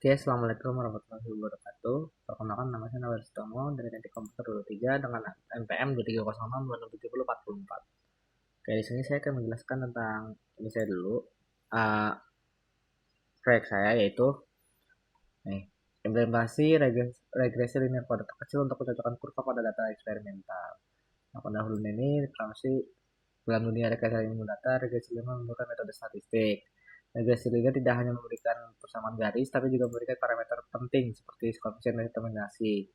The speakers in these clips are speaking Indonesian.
Oke, Assalamualaikum warahmatullahi wabarakatuh. Perkenalkan, nama saya Nawar Sutomo dari Teknik Komputer 23 dengan NPM 2306 267044. Oke, di sini saya akan menjelaskan tentang ini saya dulu. Uh, Proyek saya yaitu nih, implementasi regresi linear pada terkecil untuk pencocokan kurva pada data eksperimental. Nah, pendahuluan ini sih dalam dunia regresi ilmu data, regresi linear menggunakan metode statistik. Regresi linear tidak hanya memberikan persamaan garis, tapi juga memberikan parameter penting seperti koefisien determinasi.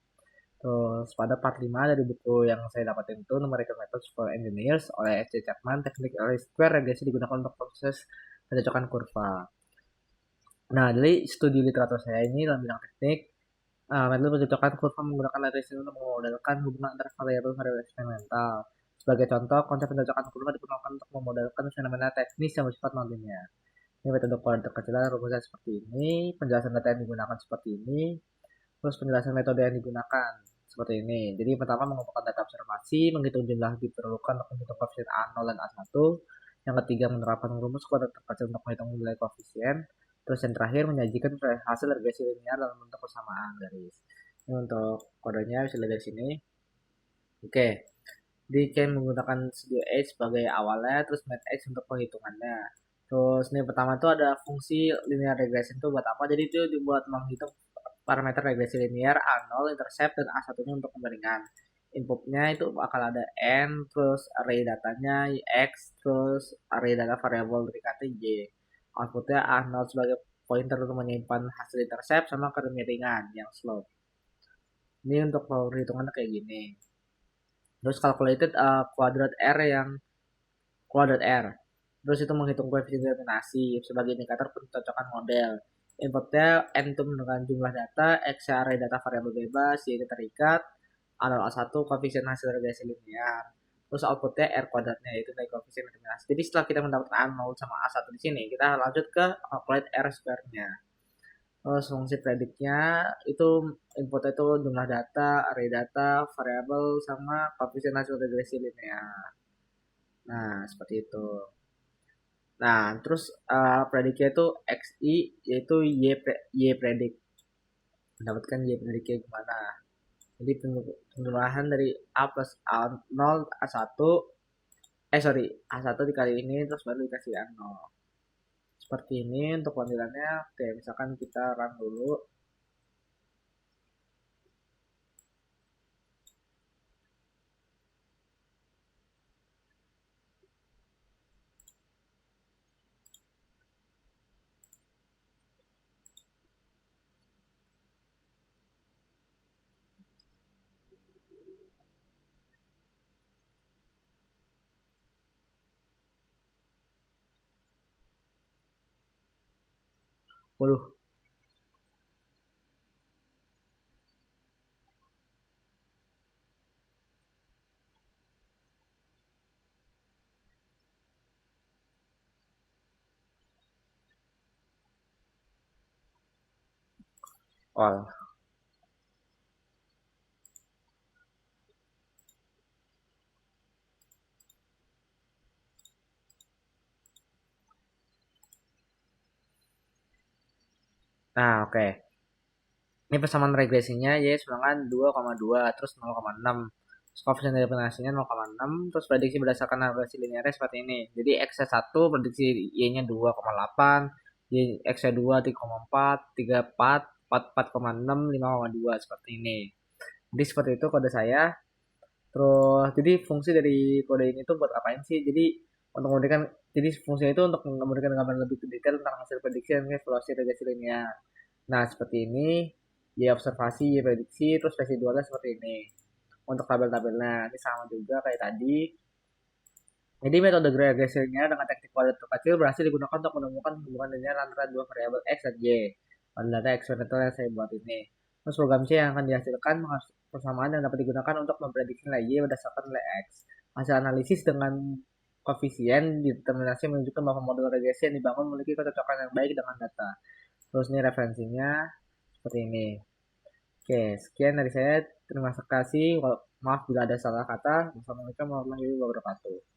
Terus pada part 5 dari buku yang saya dapatin itu Numerical Methods for Engineers oleh S.C. Chapman, teknik square regresi digunakan untuk proses pencocokan kurva. Nah, dari studi literatur saya ini dalam bidang teknik, metode pencocokan kurva menggunakan regresi untuk memodelkan hubungan antara variabel-variabel eksperimental. Sebagai contoh, konsep pencocokan kurva digunakan untuk memodelkan fenomena teknis yang bersifat non-linear. Ini metode kuadrat terkecil rumusnya seperti ini, penjelasan data yang digunakan seperti ini, terus penjelasan metode yang digunakan seperti ini. Jadi pertama mengumpulkan data observasi, menghitung jumlah diperlukan untuk menghitung koefisien A0 dan A1. Yang ketiga menerapkan rumus kuadrat terkecil untuk menghitung nilai koefisien. Terus yang terakhir menyajikan hasil regresi linear dalam bentuk persamaan garis. Ini untuk kodenya bisa lihat dari sini. Oke, di can menggunakan studio H sebagai awalnya, terus math H untuk perhitungannya. Terus ini pertama itu ada fungsi linear regression itu buat apa? Jadi itu dibuat menghitung parameter regresi linear A0, intercept, dan A1-nya untuk pembaringan. Inputnya itu bakal ada N, terus array datanya X, terus array data variabel berikutnya Y. Outputnya A0 sebagai pointer untuk menyimpan hasil intercept sama kemiringan yang slope. Ini untuk perhitungannya kayak gini. Terus calculated kuadrat R yang kuadrat R. Terus itu menghitung koefisien determinasi sebagai indikator pencocokan model. Inputnya N itu menentukan jumlah data, X array data variabel bebas, Y terikat, A0 A1 koefisien hasil regresi linear. Terus outputnya R kuadratnya yaitu nilai koefisien determinasi. Jadi setelah kita mendapatkan A0 sama A1 di sini, kita lanjut ke calculate R square-nya. Terus fungsi prediknya itu input itu jumlah data, array data, variabel sama koefisien hasil regresi linear. Nah, seperti itu. Nah, terus prediknya itu XI yaitu Y predik. Mendapatkan Y prediknya gimana? Jadi penjumlahan dari A plus A0 A1 A1 dikali ini terus baru dikasih A0. Seperti ini untuk panggilannya. Oke, misalkan kita run dulu. Waduh. Oh, nah, oke. Ini persamaan regresinya Y sebenarnya 2,2 terus 0,6. Koefisien determinasinya 0,6 terus prediksi berdasarkan regresi linearnya seperti ini. Jadi X1 prediksi Y-nya 2,8, Y X2 3,4, 34, 4,6, 5,2 seperti ini. Jadi seperti itu kode saya. Terus jadi fungsi dari kode ini tuh buat apain sih? Jadi untuk memberikan jadi fungsinya itu untuk memberikan gambaran lebih detail tentang hasil prediksi dan evaluasi regresi linear. Nah, seperti ini, Y observasi, Y prediksi, terus residualnya seperti ini. Untuk tabel-tabelnya, ini sama juga kayak tadi. Jadi metode regresinya dengan teknik kuadrat terkecil berhasil digunakan untuk menemukan hubungan linear antara dua variabel X dan Y pada data eksperimental yang saya buat ini. Terus program C yang akan dihasilkan persamaan yang dapat digunakan untuk memprediksi nilai Y berdasarkan nilai X. Hasil analisis dengan koefisien determinasi menunjukkan bahwa model regresi yang dibangun memiliki kecocokan yang baik dengan data. Terus ini referensinya seperti ini. Oke, sekian dari saya. Terima kasih. Maaf bila ada salah kata. Wassalamualaikum warahmatullahi wabarakatuh.